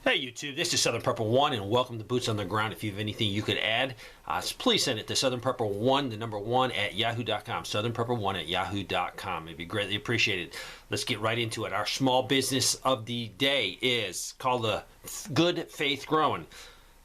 Hey YouTube, this is Southern Prepper 1 and welcome to Boots on the Ground. If you have anything you could add, please send it to Southern Prepper 1, the number 1 at yahoo.com. Southern Prepper 1 at yahoo.com. It'd be greatly appreciated. Let's get right into it. Our small business of the day is called the Good Faith Growing.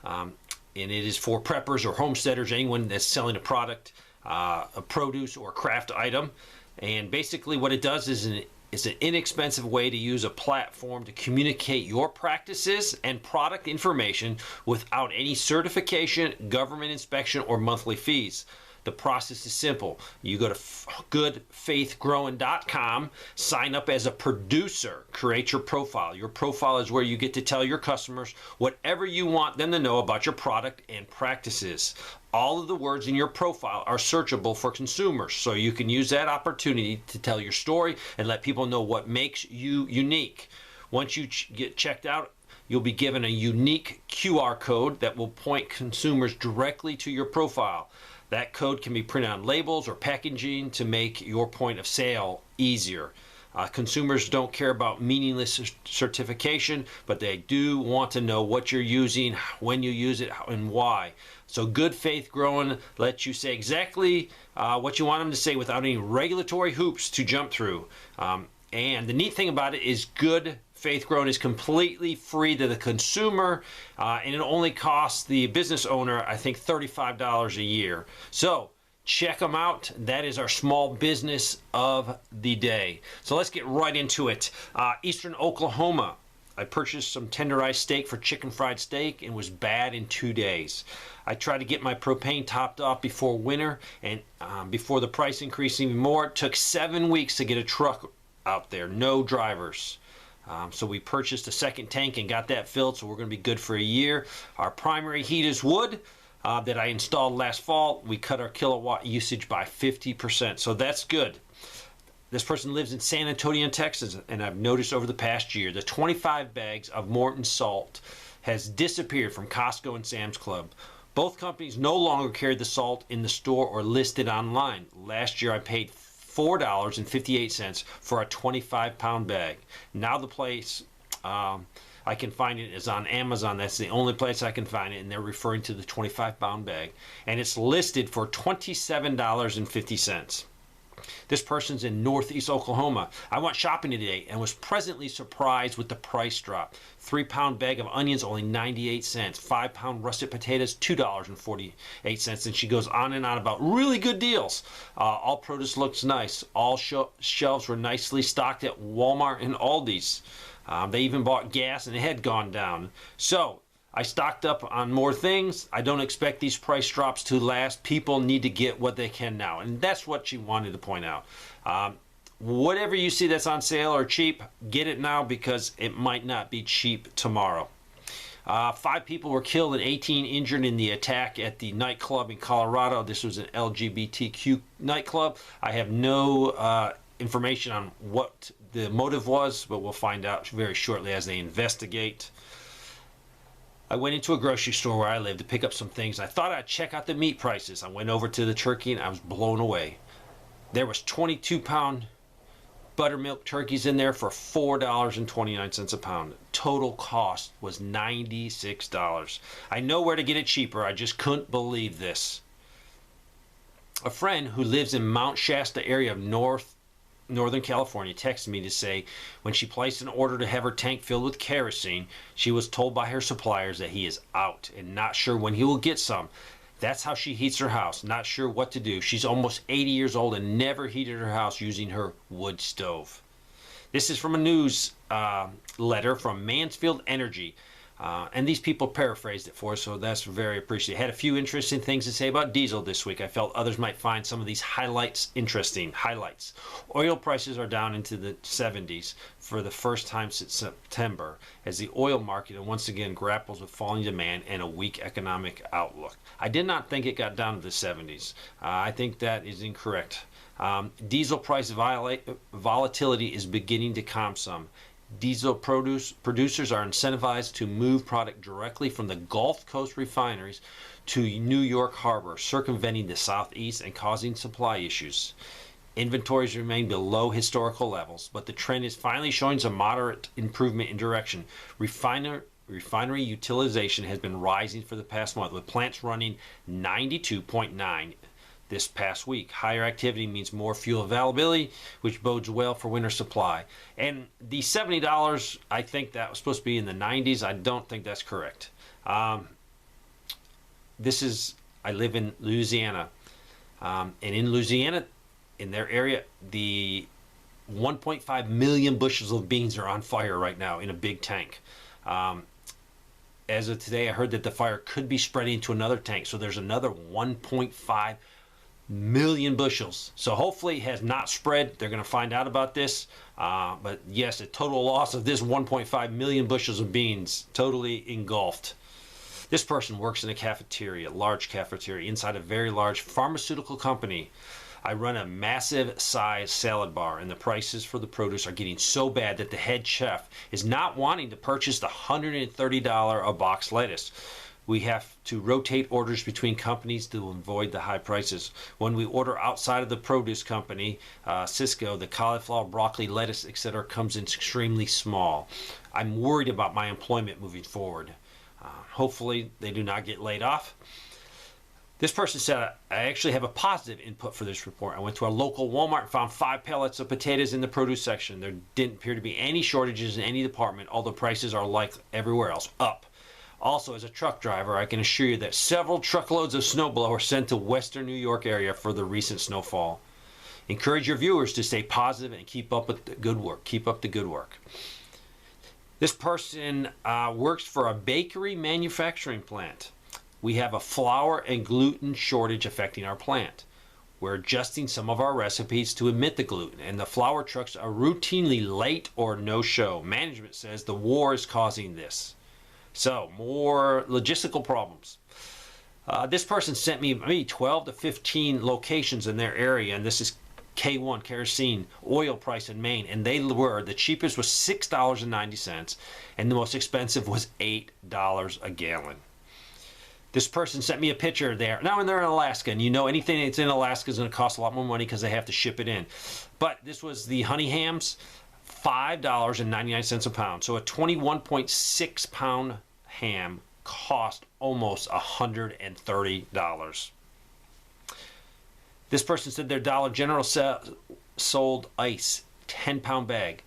And it is for preppers or homesteaders, anyone that's selling a product, a produce or craft item. And basically what it does is it's an inexpensive way to use a platform to communicate your practices and product information without any certification, government inspection, or monthly fees. The process is simple. You go to goodfaithgrowing.com, sign up as a producer, create your profile. Your profile is where you get to tell your customers whatever you want them to know about your product and practices. All of the words in your profile are searchable for consumers, so you can use that opportunity to tell your story and let people know what makes you unique. Once you get checked out, you'll be given a unique QR code that will point consumers directly to your profile. That code can be printed on labels or packaging to make your point of sale easier. Consumers don't care about meaningless certification, but they do want to know what you're using, when you use it, and why. So Good Faith Growing lets you say exactly what you want them to say without any regulatory hoops to jump through. And the neat thing about it is Good Faith Growing is completely free to the consumer, and it only costs the business owner, I think, $35 a year. So check them out. That is our small business of the day. So let's get right into it. Eastern Oklahoma. I purchased some tenderized steak for chicken fried steak and was bad in 2 days. I tried to get my propane topped off before winter and before the price increased even more. It took 7 weeks to get a truck out there, no drivers. So we purchased a second tank and got that filled, so we're going to be good for a year. Our primary heat is wood that I installed last fall. We cut our kilowatt usage by 50%, so that's good. This person lives in San Antonio, Texas, and I've noticed over the past year the 25 bags of Morton salt has disappeared from Costco and Sam's Club. Both companies no longer carry the salt in the store or listed online. Last year I paid $4.58 for a 25-pound bag. Now the place I can find it is on Amazon. That's the only place I can find it, and they're referring to the 25-pound bag. And it's listed for $27.50. This person's in Northeast Oklahoma. I went shopping today and was pleasantly surprised with the price drop. 3-pound bag of onions, only 98 cents. 5-pound russet potatoes, $2.48. And she goes on and on about really good deals. All produce looks nice. All shelves were nicely stocked at Walmart and Aldi's. They even bought gas and it had gone down. So I stocked up on more things. I don't expect these price drops to last. People need to get what they can now. And that's what she wanted to point out. Whatever you see that's on sale or cheap, get it now because it might not be cheap tomorrow. 5 people were killed and 18 injured in the attack at the nightclub in Colorado. This was an LGBTQ nightclub. I have no information on what the motive was, but we'll find out very shortly as they investigate. I went into a grocery store where I live to pick up some things. I thought I'd check out the meat prices. I went over to the turkey and I was blown away. There was 22-pound buttermilk turkeys in there for $4.29 a pound. Total cost was $96. I know where to get it cheaper. I just couldn't believe this. A friend who lives in Mount Shasta area of Northern California texted me to say when she placed an order to have her tank filled with kerosene, she was told by her suppliers that he is out and not sure when he will get some. That's how she heats her house, not sure what to do. She's almost 80 years old and never heated her house using her wood stove. This is from a news letter from Mansfield Energy. And these people paraphrased it for us, so that's very appreciated. Had a few interesting things to say about diesel this week. I felt others might find some of these highlights interesting. Highlights. Oil prices are down into the 70s for the first time since September as the oil market once again grapples with falling demand and a weak economic outlook. I did not think it got down to the 70s. I think that is incorrect. Diesel price volatility is beginning to calm some. Diesel producers are incentivized to move product directly from the Gulf Coast refineries to New York Harbor, circumventing the Southeast and causing supply issues. Inventories remain below historical levels, but the trend is finally showing some moderate improvement in direction. refinery utilization has been rising for the past month, with plants running 92.9 this past week. Higher activity means more fuel availability, which bodes well for winter supply. And the $70, I think that was supposed to be in the 90s. I don't think that's correct. I live in Louisiana. And in Louisiana, in their area, the 1.5 million bushels of beans are on fire right now in a big tank. As of today, I heard that the fire could be spreading to another tank. So there's another 1.5 million bushels. So hopefully it has not spread. They're going to find out about this. But yes, a total loss of this 1.5 million bushels of beans, totally engulfed. This person works in a cafeteria, large cafeteria, inside a very large pharmaceutical company. I run a massive size salad bar, and the prices for the produce are getting so bad that the head chef is not wanting to purchase the $130 a box lettuce. We have to rotate orders between companies to avoid the high prices. When we order outside of the produce company, Cisco, the cauliflower, broccoli, lettuce, etc., comes in extremely small. I'm worried about my employment moving forward. Hopefully they do not get laid off. This person said, I actually have a positive input for this report. I went to our local Walmart and found 5 pallets of potatoes in the produce section. There didn't appear to be any shortages in any department, although prices are like everywhere else, up. Also, as a truck driver, I can assure you that several truckloads of snowblower were sent to western New York area for the recent snowfall. Encourage your viewers to stay positive and keep up with the good work. Keep up the good work. This person works for a bakery manufacturing plant. We have a flour and gluten shortage affecting our plant. We're adjusting some of our recipes to omit the gluten, and the flour trucks are routinely late or no-show. Management says the war is causing this. So, more logistical problems. This person sent me maybe 12 to 15 locations in their area, and this is K1 kerosene oil price in Maine, and the cheapest was $6.90 and the most expensive was $8 a gallon. This person sent me a picture there. Now, and they're in Alaska, and you know anything that's in Alaska is going to cost a lot more money because they have to ship it in. But this was the honey hams, $5.99 a pound. So a 21.6 pound ham cost almost $130. This person said their Dollar General sold ice, 10-pound bag,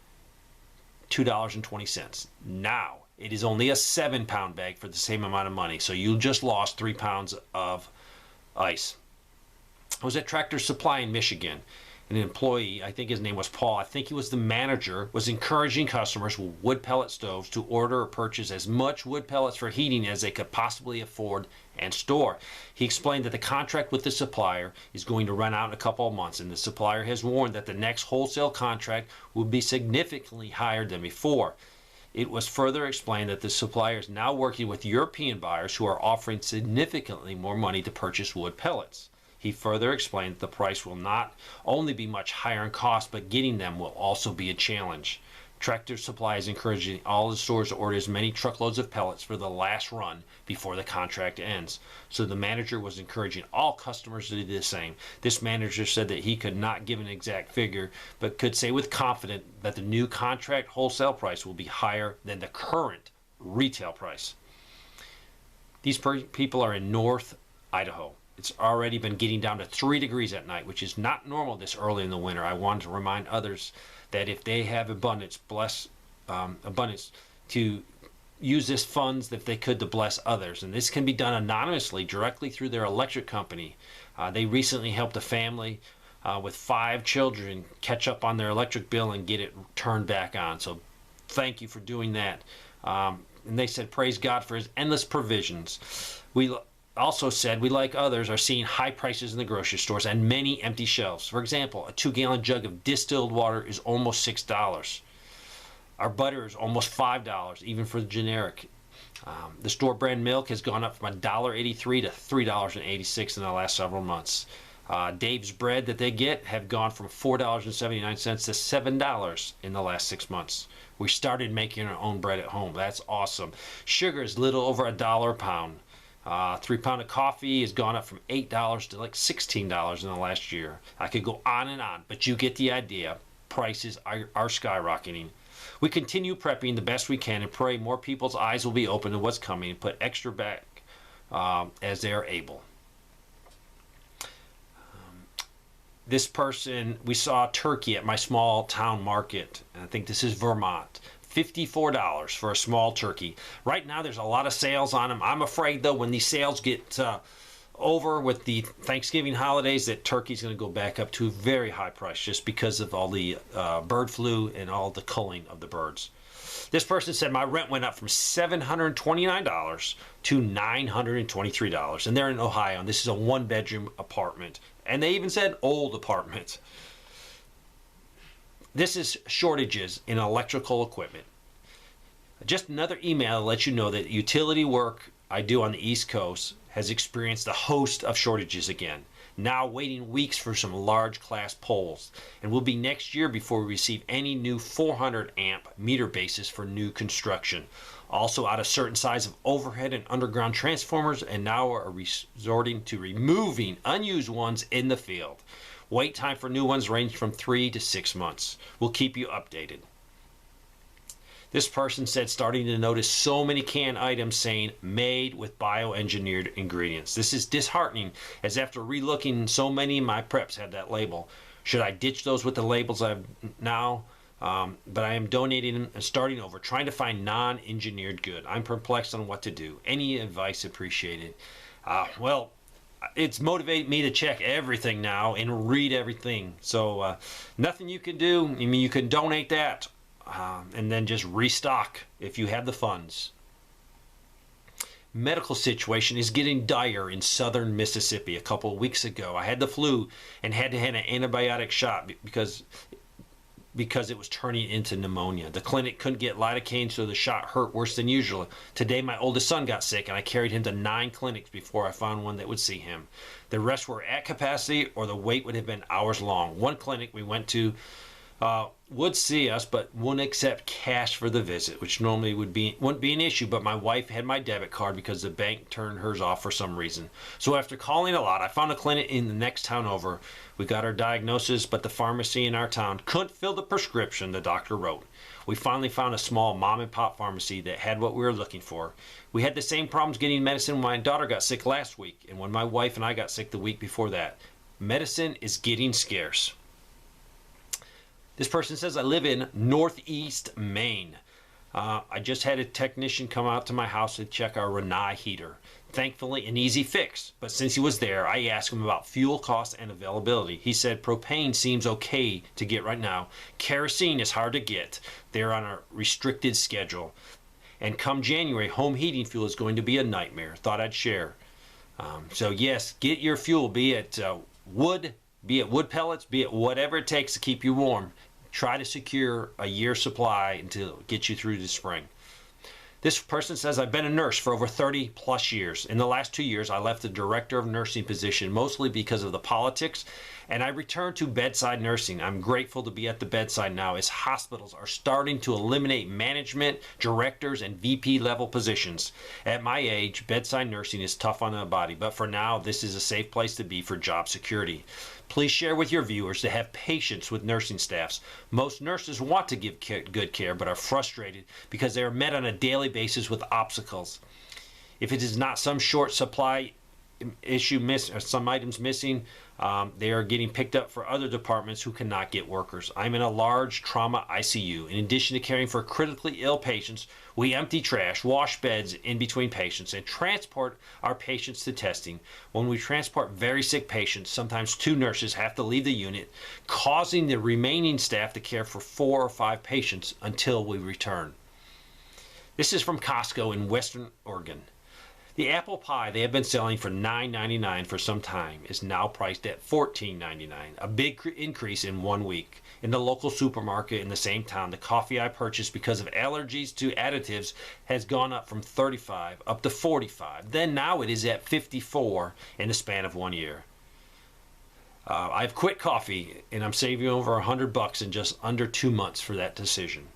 $2.20. Now, it is only a 7-pound bag for the same amount of money. So you just lost 3 pounds of ice. I was at Tractor Supply in Michigan. An employee, I think his name was Paul, I think he was the manager, was encouraging customers with wood pellet stoves to order or purchase as much wood pellets for heating as they could possibly afford and store. He explained that the contract with the supplier is going to run out in a couple of months, and the supplier has warned that the next wholesale contract will be significantly higher than before. It was further explained that the supplier is now working with European buyers who are offering significantly more money to purchase wood pellets. He further explained that the price will not only be much higher in cost, but getting them will also be a challenge. Tractor Supply is encouraging all the stores to order as many truckloads of pellets for the last run before the contract ends. So the manager was encouraging all customers to do the same. This manager said that he could not give an exact figure, but could say with confidence that the new contract wholesale price will be higher than the current retail price. These people are in North Idaho. It's already been getting down to 3 degrees at night, which is not normal this early in the winter. I wanted to remind others that if they have abundance, abundance to use this funds if they could to bless others. And this can be done anonymously directly through their electric company. They recently helped a family with 5 children catch up on their electric bill and get it turned back on. So thank you for doing that. And they said, praise God for his endless provisions. We also said we, like others, are seeing high prices in the grocery stores and many empty shelves. For example, a 2-gallon jug of distilled water is almost $6. Our butter is almost $5, even for the generic. The store brand milk has gone up from $1.83 to $3.86 in the last several months. Dave's bread that they get have gone from $4.79 to $7 in the last 6 months. We started making our own bread at home. That's awesome. Sugar is little over $1 a pound. 3 pound of coffee has gone up from $8 to like $16 in the last year. I could go on and on, but you get the idea. Prices are skyrocketing. We continue prepping the best we can and pray more people's eyes will be open to what's coming and put extra back as they are able. This person, we saw turkey at my small town market. I think this is Vermont. $54 for a small turkey. Right now there's a lot of sales on them. I'm afraid though when these sales get over with the Thanksgiving holidays that turkey's going to go back up to a very high price just because of all the bird flu and all the culling of the birds. This person said my rent went up from $729 to $923, and they're in Ohio, and this is a one-bedroom apartment. And they even said old apartment. This is shortages in electrical equipment. Just another email to let you know that utility work I do on the East Coast has experienced a host of shortages again. Now waiting weeks for some large class poles, and will be next year before we receive any new 400 amp meter bases for new construction. Also out of certain size of overhead and underground transformers, and now are resorting to removing unused ones in the field. Wait time for new ones range from 3 to 6 months. We'll keep you updated. This person said starting to notice so many canned items saying made with bioengineered ingredients. This is disheartening, as after relooking, so many of my preps had that label. Should I ditch those with the labels I have now? But I am donating them and starting over, trying to find non-engineered good. I'm perplexed on what to do. Any advice appreciated? Well, it's motivated me to check everything now and read everything. So nothing you can do. I mean, you can donate that. And then just restock if you have the funds. Medical situation is getting dire in southern Mississippi. A couple of weeks ago, I had the flu and had to have an antibiotic shot because it was turning into pneumonia. The clinic couldn't get lidocaine, so the shot hurt worse than usual. Today, my oldest son got sick, and I carried him to 9 clinics before I found one that would see him. The rest were at capacity, or the wait would have been hours long. One clinic we went to would see us but wouldn't accept cash for the visit, which normally wouldn't be an issue, but my wife had my debit card because the bank turned hers off for some reason. So after calling a lot, I found a clinic in the next town over. We got our diagnosis, but the pharmacy in our town couldn't fill the prescription the doctor wrote. We finally found a small mom and pop pharmacy that had what we were looking for. We had the same problems getting medicine when my daughter got sick last week and when my wife and I got sick the week before that. Medicine is getting scarce. This person says, I live in Northeast Maine. I just had a technician come out to my house to check our Renai heater. Thankfully, an easy fix. But since he was there, I asked him about fuel costs and availability. He said propane seems okay to get right now. Kerosene is hard to get. They're on a restricted schedule. And come January, home heating fuel is going to be a nightmare. Thought I'd share. So yes, get your fuel, be it wood pellets, be it whatever it takes to keep you warm. Try to secure a year's supply until it gets you through the spring. This person says, I've been a nurse for over 30 plus years. In the last 2 years, I left the director of nursing position, mostly because of the politics, and I returned to bedside nursing. I'm grateful to be at the bedside now, as hospitals are starting to eliminate management, directors, and VP level positions. At my age, bedside nursing is tough on the body, but for now, this is a safe place to be for job security. Please share with your viewers to have patience with nursing staffs. Most nurses want to give good care, but are frustrated because they are met on a daily basis with obstacles. If it is not some short supply issue or some items missing, they are getting picked up for other departments who cannot get workers. I'm in a large trauma ICU. In addition to caring for critically ill patients, we empty trash, wash beds in between patients, and transport our patients to testing. When we transport very sick patients, sometimes 2 nurses have to leave the unit, causing the remaining staff to care for 4 or 5 patients until we return. This is from Costco in Western Oregon. The apple pie they have been selling for $9.99 for some time is now priced at $14.99, a big increase in 1 week. In the local supermarket in the same town, the coffee I purchased because of allergies to additives has gone up from 35 up to 45. Then now it is at 54 in the span of 1 year. I've quit coffee and I'm saving over $100 in just under 2 months for that decision.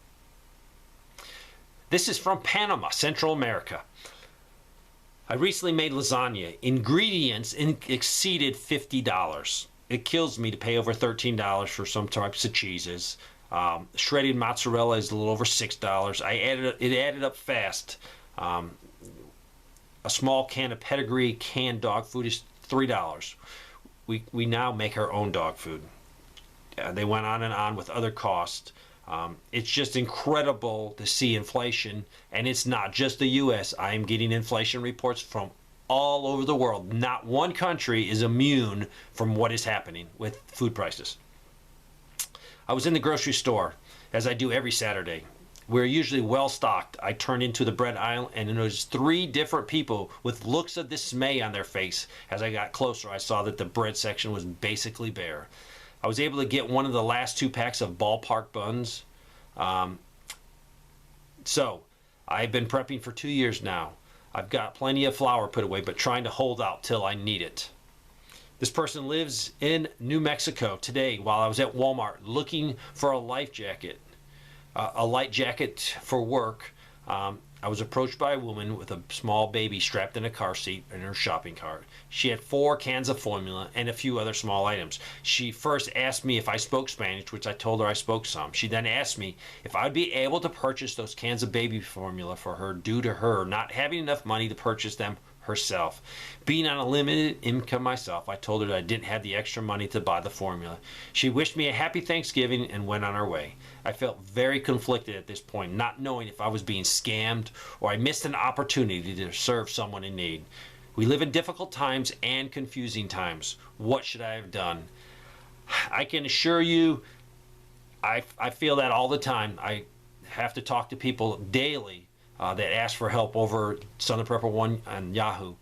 This is from Panama, Central America. I recently made lasagna. Ingredients exceeded $50. It kills me to pay over $13 for some types of cheeses. Shredded mozzarella is a little over $6. It added up fast. A small can of Pedigree canned dog food is $3. We now make our own dog food. They went on and on with other costs. It's just incredible to see inflation, and it's not just the U.S. I am getting inflation reports from all over the world. Not one country is immune from what is happening with food prices. I was in the grocery store, as I do every Saturday. We're usually well stocked. I turned into the bread aisle and noticed 3 different people with looks of dismay on their face. As I got closer, I saw that the bread section was basically bare. I was able to get one of the last 2 packs of ballpark buns. So I've been prepping for 2 years now. I've got plenty of flour put away, but trying to hold out till I need it. This person lives in New Mexico. Today, while I was at Walmart looking for a life jacket, a light jacket for work, I was approached by a woman with a small baby strapped in a car seat in her shopping cart. She had 4 cans of formula and a few other small items. She first asked me if I spoke Spanish, which I told her I spoke some. She then asked me if I would be able to purchase those cans of baby formula for her due to her not having enough money to purchase them herself. Being on a limited income myself, I told her that I didn't have the extra money to buy the formula. She wished me a happy Thanksgiving and went on her way. I felt very conflicted at this point, not knowing if I was being scammed or I missed an opportunity to serve someone in need. We live in difficult times and confusing times. What should I have done? I can assure you, I feel that all the time. I have to talk to people daily that ask for help over Southern Prepper One and Yahoo.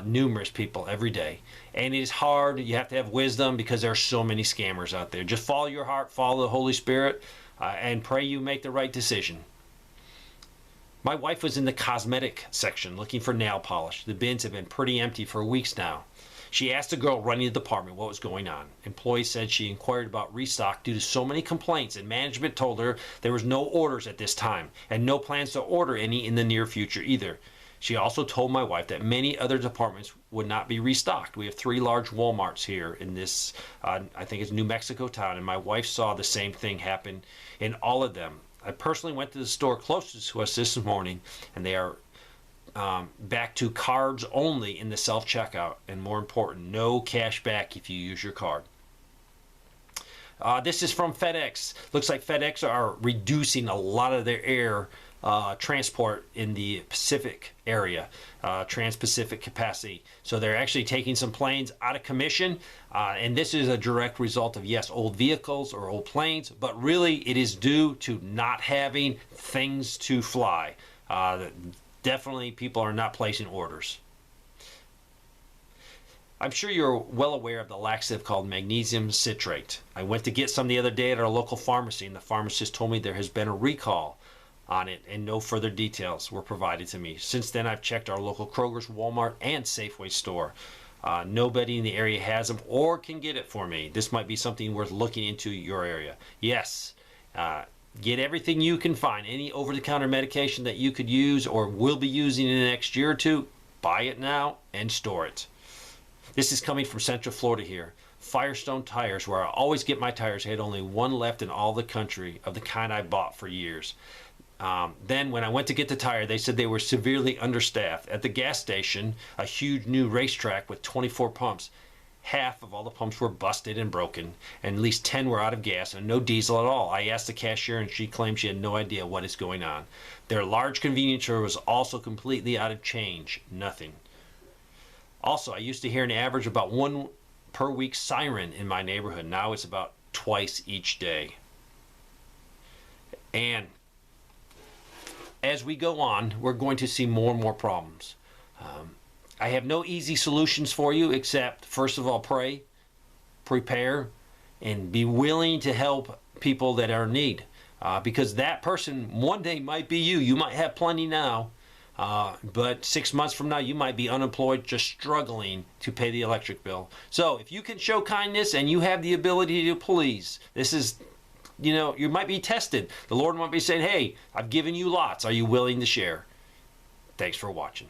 Numerous people every day, and it is hard. You have to have wisdom because there are so many scammers out there. Just follow your heart, follow the Holy Spirit, and pray you make the right decision. My wife was in the cosmetic section looking for nail polish. The bins have been pretty empty for weeks now. She asked the girl running the department what was going on. Employees said she inquired about restock due to so many complaints, and management told her there was no orders at this time and no plans to order any in the near future either. She also told my wife that many other departments would not be restocked. We have 3 large Walmarts here in this, I think it's New Mexico town, and my wife saw the same thing happen in all of them. I personally went to the store closest to us this morning, and they are back to cards only in the self-checkout, and more important, no cash back if you use your card. This is from FedEx. Looks like FedEx are reducing a lot of their air transport in the Pacific area, trans-Pacific capacity. So they're actually taking some planes out of commission, and this is a direct result of, yes, old vehicles or old planes, but really it is due to not having things to fly. Definitely people are not placing orders. I'm sure you're well aware of the laxative called magnesium citrate. I went to get some the other day at our local pharmacy, and the pharmacist told me there has been a recall on it and no further details were provided to me. Since then, I've checked our local Kroger's, Walmart, and Safeway store. Nobody in the area has them or can get it for me. This might be something worth looking into your area. Yes, get everything you can find. Any over-the-counter medication that you could use or will be using in the next year or two, buy it now and store it. This is coming from Central Florida here. Firestone Tires, where I always get my tires, had only one left in all the country of the kind I bought for years. Then when I went to get the tire, they said they were severely understaffed. At the gas station, a huge new racetrack with 24 pumps, half of all the pumps were busted and broken, and at least 10 were out of gas and no diesel at all. I asked the cashier, and she claimed she had no idea what is going on. Their large convenience store was also completely out of change. Nothing. Also, I used to hear an average about 1 per week siren in my neighborhood. Now it's about twice each day. And as we go on, we're going to see more and more problems. I have no easy solutions for you except, first of all, pray, prepare, and be willing to help people that are in need. Because that person one day might be you. You might have plenty now, but 6 months from now, you might be unemployed, just struggling to pay the electric bill. So if you can show kindness and you have the ability to, please, this is, you might be tested. The Lord might be saying, hey, I've given you lots. Are you willing to share? Thanks for watching.